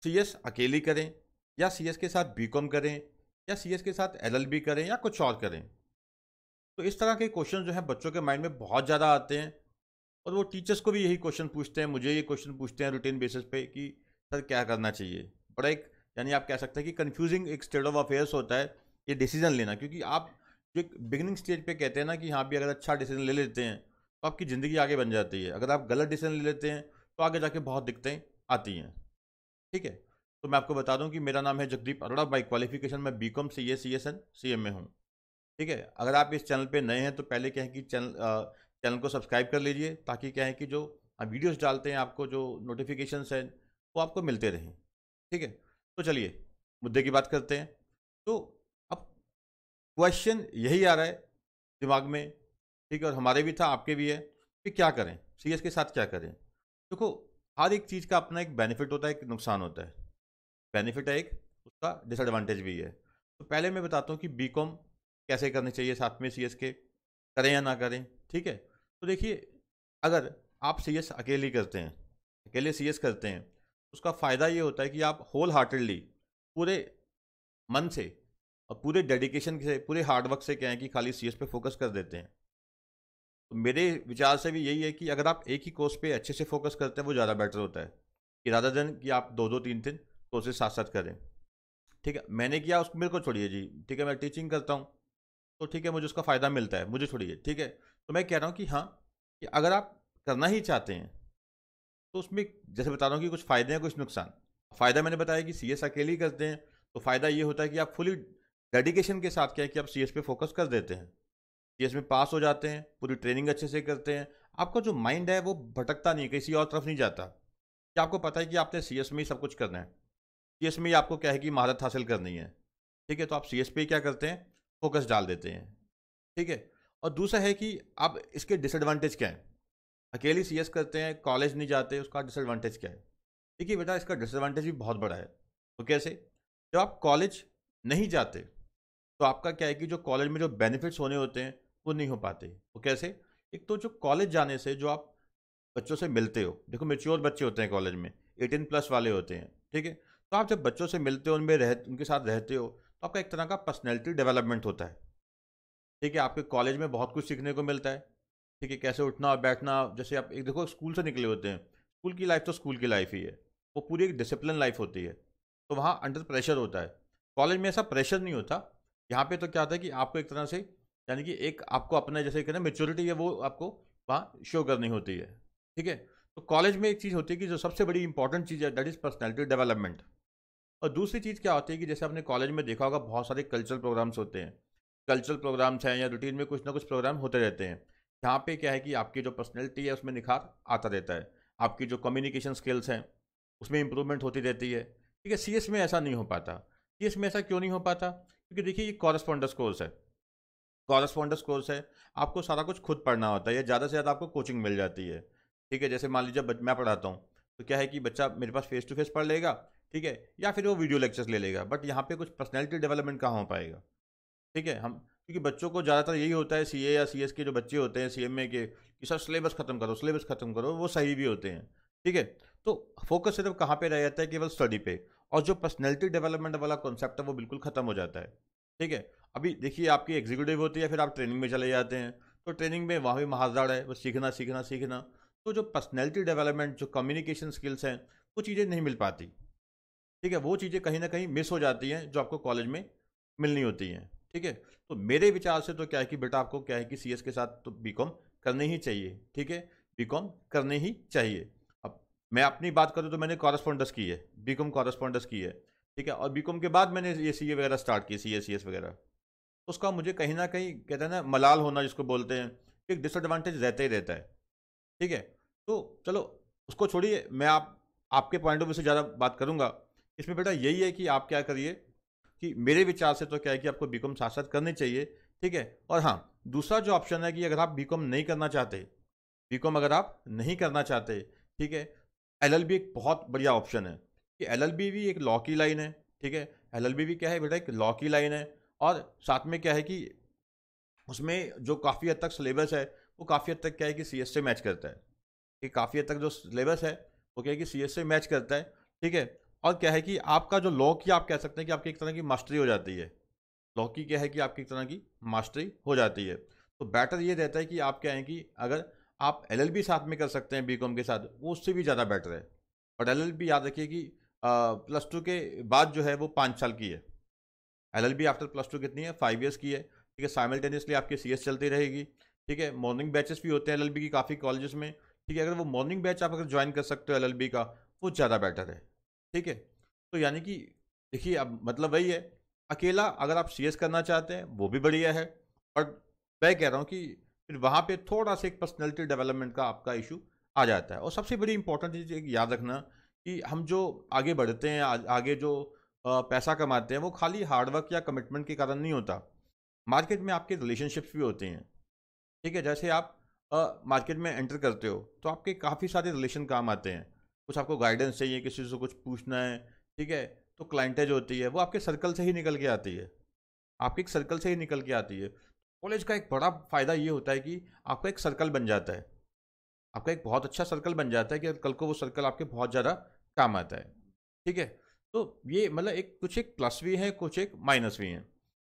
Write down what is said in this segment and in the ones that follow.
CS अकेली करें या सीएस के साथ बीकॉम करें या सीएस के साथ एलएलबी करें या कुछ और करें। तो इस तरह के क्वेश्चन जो है बच्चों के माइंड में बहुत ज़्यादा आते हैं और वो टीचर्स को भी यही क्वेश्चन पूछते हैं, मुझे ये क्वेश्चन पूछते हैं रूटीन बेसिस पे कि सर क्या करना चाहिए। बड़ा एक यानी आप कह सकते हैं कि कंफ्यूजिंग एक स्टेट ऑफ अफेयर्स होता है ये डिसीजन लेना, क्योंकि आप जो एक बिगिनिंग स्टेज पे कहते हैं ना कि हाँ भी अगर अच्छा डिसीजन ले लेते हैं तो आपकी ज़िंदगी आगे बन जाती है, अगर आप गलत डिसीजन ले लेते हैं तो आगे जाके बहुत दिक्कतें आती हैं। ठीक है, तो मैं आपको बता दूं कि मेरा नाम है जगदीप अरोड़ा, बाई क्वालिफिकेशन मैं बीकॉम सीए सीएसएन सीएम में हूँ। ठीक है, अगर आप इस चैनल पे नए हैं तो पहले क्या है कि चैनल को सब्सक्राइब कर लीजिए, ताकि क्या है कि जो वीडियोस डालते हैं आपको जो नोटिफिकेशंस हैं वो आपको मिलते रहें। ठीक है, तो चलिए मुद्दे की बात करते हैं। तो अब क्वेश्चन यही आ रहा है दिमाग में, ठीक है, और हमारे भी था आपके भी है कि क्या करें, सीएस के साथ क्या करें। देखो, हर एक चीज़ का अपना एक बेनिफिट होता है, एक नुकसान होता है। बेनिफिट है एक, उसका डिसएडवांटेज भी है। तो पहले मैं बताता हूँ कि बीकॉम कैसे करनी चाहिए साथ में सीएस के, करें या ना करें। ठीक है, तो देखिए, अगर आप सीएस अकेले करते हैं, अकेले सीएस करते हैं, उसका फ़ायदा ये होता है कि आप होल हार्टेडली पूरे मन से और पूरे डेडिकेशन से, पूरे हार्डवर्क से क्या है कि खाली सीएस पे फोकस कर देते हैं। तो मेरे विचार से भी यही है कि अगर आप एक ही कोर्स पे अच्छे से फोकस करते हैं वो ज़्यादा बेटर होता है, कि रादर देन कि आप दो दो तीन तीन कोर्सेज साथ साथ करें। ठीक है, मैंने किया उसको, मेरे को छोड़िए जी। ठीक है, मैं टीचिंग करता हूँ तो ठीक है, मुझे उसका फ़ायदा मिलता है, मुझे छोड़िए। ठीक है, तो मैं कह रहा हूँ कि हाँ, कि अगर आप करना ही चाहते हैं तो उसमें जैसे बता रहा हूँ कि कुछ फ़ायदे हैं कुछ नुकसान। फ़ायदा मैंने बताया कि सीएस अकेले ही करते हैं, तो फ़ायदा ये होता है कि आप फुली डेडिकेशन के साथ क्या है कि आप सीएस पे फोकस कर देते हैं, सीएस में पास हो जाते हैं, पूरी ट्रेनिंग अच्छे से करते हैं। आपका जो माइंड है वो भटकता नहीं, किसी और तरफ नहीं जाता, कि आपको पता है कि आपने सीएस में ही सब कुछ करना है, सीएस में ही आपको क्या है कि महारत हासिल करनी है। ठीक है, तो आप सीएस पे ही क्या करते हैं, फोकस डाल देते हैं। ठीक है, और दूसरा है कि अब इसके डिसएडवांटेज क्या है। अकेली सीएस करते हैं, कॉलेज नहीं जाते, उसका डिसएडवांटेज क्या है। देखिए बेटा, इसका डिसएडवांटेज भी बहुत बड़ा है। तो कैसे, जब आप कॉलेज नहीं जाते तो आपका क्या है कि जो कॉलेज में जो बेनिफिट्स होने होते हैं वो नहीं हो पाते। वो कैसे, एक तो जो कॉलेज जाने से जो आप बच्चों से मिलते हो, देखो मेच्योर बच्चे होते हैं कॉलेज में, 18+ वाले होते हैं। ठीक है, तो आप जब बच्चों से मिलते हो, उनके साथ रहते हो, तो आपका एक तरह का पर्सनैलिटी डेवलपमेंट होता है। ठीक है, आपके कॉलेज में बहुत कुछ सीखने को मिलता है। ठीक है, कैसे उठना और बैठना, जैसे आप एक देखो स्कूल से निकले होते हैं, स्कूल की लाइफ तो स्कूल की लाइफ ही है, वो पूरी एक डिसिप्लिन लाइफ होती है। तो वहाँ अंडर प्रेशर होता है, कॉलेज में ऐसा प्रेशर नहीं होता। यहाँ पे तो क्या होता है कि आपको एक तरह से, यानी कि एक आपको अपना जैसे कहते हैं मेच्योरिटी है, वो आपको वहाँ शो करनी होती है। ठीक है, तो कॉलेज में एक चीज़ होती है कि जो सबसे बड़ी इंपॉर्टेंट चीज़ है, दैट इज़ पर्सनैलिटी डेवलपमेंट। और दूसरी चीज़ क्या होती है कि जैसे आपने कॉलेज में देखा होगा, बहुत सारे कल्चरल प्रोग्राम्स होते हैं, कल्चरल प्रोग्राम्स हैं या रूटीन में कुछ ना कुछ प्रोग्राम होते रहते हैं। यहाँ पे क्या है कि आपकी जो पर्सनैलिटी है उसमें निखार आता रहता है, आपकी जो कम्युनिकेशन स्किल्स हैं उसमें इंप्रूवमेंट होती रहती है। ठीक है, सीएस में ऐसा नहीं हो पाता। सीएस में ऐसा क्यों नहीं हो पाता, क्योंकि देखिए ये कॉरस्पॉन्डेंस कोर्स है, कॉरस्पॉन्डेंस कोर्स है, आपको सारा कुछ खुद पढ़ना होता है, या ज़्यादा से ज़्यादा आपको कोचिंग मिल जाती है। ठीक है, जैसे मान लीजिए मैं पढ़ाता हूँ, तो क्या है कि बच्चा मेरे पास फेस टू फेस पढ़ लेगा, ठीक है, या फिर वो वीडियो लेक्चर्स ले लेगा, बट यहाँ पे कुछ पर्सनैलिटी डेवलपमेंट कहाँ हो पाएगा। ठीक है, हम क्योंकि बच्चों को ज़्यादातर यही होता है, सीए या सीएस के जो बच्चे होते हैं सीएमए के, कि सर सिलेबस खत्म करो, सिलेबस खत्म करो, वो सही भी होते हैं। ठीक है, तो फोकस सिर्फ कहाँ पे रह जाता है, केवल स्टडी पे, और जो पर्सनैलिटी डेवलपमेंट वाला कॉन्सेप्ट है वो बिल्कुल खत्म हो जाता है। ठीक है, अभी देखिए आपकी एग्जीक्यूटिव होती है, फिर आप ट्रेनिंग में चले जाते हैं, तो ट्रेनिंग में वहाँ भी महाजड़ है, बस सीखना सीखना सीखना। तो जो पर्सनैलिटी डेवलपमेंट, जो कम्युनिकेशन स्किल्स हैं, वो चीज़ें नहीं मिल पाती। ठीक है, वो चीज़ें कहीं ना कहीं मिस हो जाती हैं जो आपको कॉलेज में मिलनी होती हैं। ठीक है, तो मेरे विचार से तो क्या है कि बेटा आपको क्या है कि सीएस के साथ तो बीकॉम करनी ही चाहिए। ठीक है, बीकॉम करनी ही चाहिए। अब मैं अपनी बात करूँ तो मैंने कॉरस्पॉन्डेंस की है, बीकॉम कॉरस्पॉन्डेंस की है। ठीक है, और बीकॉम के बाद मैंने ये सीए वगैरह स्टार्ट की, सीए सीएस वगैरह। तो उसका मुझे कहीं ना कहीं कहते हैं ना मलाल होना जिसको बोलते हैं, एक डिसएडवांटेज रहता ही रहता है। ठीक है, तो चलो उसको छोड़िए, मैं आपके पॉइंट ऑफ व्यू से ज़्यादा बात करूंगा। इसमें बेटा यही है कि आप क्या करिए, कि मेरे विचार से तो क्या है कि आपको बीकॉम साथ साथ करनी चाहिए। ठीक है, और हाँ, दूसरा जो ऑप्शन है कि अगर आप बीकॉम नहीं करना चाहते, बीकॉम अगर आप नहीं करना चाहते, ठीक है, एलएलबी एक बहुत बढ़िया ऑप्शन है, कि एलएलबी भी एक लॉ की लाइन है। ठीक है, एलएलबी भी क्या है बेटा, एक लॉ की लाइन है, और साथ में क्या है कि उसमें जो काफ़ी हद तक सिलेबस है वो काफ़ी हद तक क्या है कि सीएस से मैच करता है, कि काफ़ी हद तक जो सिलेबस है वो क्या है कि सीएस से मैच करता है। ठीक है, और क्या है कि आपका जो लॉ की आप कह सकते हैं कि आपकी एक तरह की मास्टरी हो जाती है। लॉ की क्या है कि आपकी एक तरह की मास्टरी हो जाती है। तो बेटर ये रहता है कि आप क्या है कि अगर आप एलएलबी साथ में कर सकते हैं बीकॉम के साथ, वो उससे भी ज़्यादा बेटर है। और एलएलबी याद रखिए कि +2 के बाद जो है वो 5 साल की है। एलएलबी आफ्टर +2 कितनी है? 5 ईयर्स की है। ठीक है, साइमल्टेनियसली आपकी सीएस चलती रहेगी। ठीक है, मॉर्निंग बैचेस भी होते हैं एलएलबी की काफ़ी कॉलेजेस में। ठीक है, अगर वो मॉर्निंग बैच आप अगर ज्वाइन कर सकते हो एलएलबी का, वो ज़्यादा बेटर है। ठीक है, तो यानी कि देखिए अब मतलब वही है, अकेला अगर आप सीएस करना चाहते हैं वो भी बढ़िया है। और मैं कह रहा हूँ कि फिर वहाँ पे थोड़ा सा एक पर्सनैलिटी डेवलपमेंट का आपका इशू आ जाता है। और सबसे बड़ी इंपॉर्टेंट चीज़ एक याद रखना कि हम जो आगे बढ़ते हैं, आगे जो पैसा कमाते हैं, वो खाली हार्डवर्क या कमिटमेंट के कारण नहीं होता। मार्केट में आपके रिलेशनशिप्स भी होते हैं। ठीक है, जैसे आप मार्केट में एंटर करते हो तो आपके काफ़ी सारे रिलेशन काम आते हैं। कुछ आपको गाइडेंस चाहिए, किसी से कुछ पूछना है। ठीक है, तो क्लाइंटेज होती है, वो आपके सर्कल से ही निकल के आती है। आपके एक सर्कल से ही निकल के आती है। कॉलेज का एक बड़ा फ़ायदा ये होता है कि आपका एक सर्कल बन जाता है। आपका एक बहुत अच्छा सर्कल बन जाता है कि कल को वो सर्कल आपके बहुत ज़्यादा काम आता है। ठीक है, तो ये मतलब एक प्लस भी है, कुछ एक माइनस भी हैं।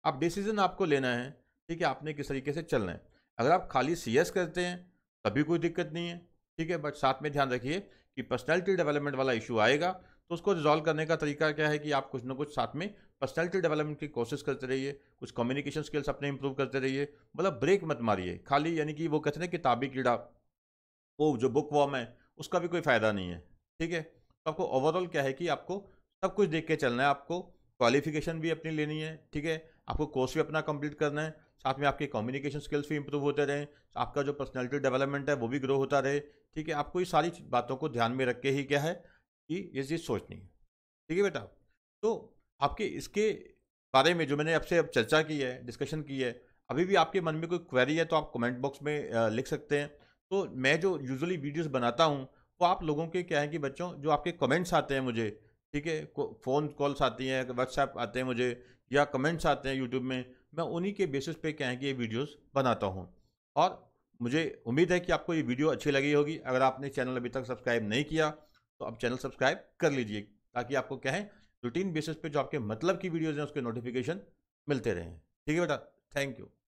अब डिसीजन आपको लेना है। ठीक है, आपने किस तरीके से चलना है। अगर आप खाली सीएस करते हैं तभी कोई दिक्कत नहीं है। ठीक है, बट साथ में ध्यान रखिए कि पर्सनैलिटी डेवलपमेंट वाला इशू आएगा, तो उसको रिजॉल्व करने का तरीका क्या है कि आप कुछ ना कुछ साथ में पर्सनैलिटी डेवलपमेंट की कोशिश करते रहिए, कुछ कम्युनिकेशन स्किल्स अपने इंप्रूव करते रहिए। मतलब ब्रेक मत मारिए खाली, यानी कि वो कहते हैं ना किताबी कीड़ा, वो जो बुक वॉर्म है, उसका भी कोई फ़ायदा नहीं है। ठीक है, तो आपको ओवरऑल क्या है कि आपको सब कुछ देख के चलना है। आपको क्वालिफिकेशन भी अपनी लेनी है। ठीक है, आपको कोर्स भी अपना कंप्लीट करना है। साथ में आपके कम्युनिकेशन स्किल्स भी इंप्रूव होते रहें, आपका जो पर्सनैलिटी डेवलपमेंट है वो भी ग्रो होता रहे। ठीक है, आपको ये सारी बातों को ध्यान में रख के ही क्या है कि ये चीज़ सोचनी है। ठीक है बेटा, तो आपके इसके बारे में जो मैंने आपसे अब चर्चा की है, डिस्कशन की है, अभी भी आपके मन में कोई क्वेरी है तो आप कमेंट बॉक्स में लिख सकते हैं। तो मैं जो यूजुअली वीडियोस बनाता हूँ, वो आप लोगों के क्या है कि बच्चों जो आपके कमेंट्स आते हैं मुझे, ठीक है, फ़ोन कॉल्स आती हैं, व्हाट्सएप आते हैं मुझे, या कमेंट्स आते हैं यूट्यूब में, मैं उन्हीं के बेसिस पे क्या है कि ये वीडियोस बनाता हूँ। और मुझे उम्मीद है कि आपको ये वीडियो अच्छी लगी होगी। अगर आपने चैनल अभी तक सब्सक्राइब नहीं किया तो अब चैनल सब्सक्राइब कर लीजिए, ताकि आपको क्या है रूटीन बेसिस पे जो आपके मतलब की वीडियोज़ हैं उसके नोटिफिकेशन मिलते रहें। ठीक है बेटा, थैंक यू।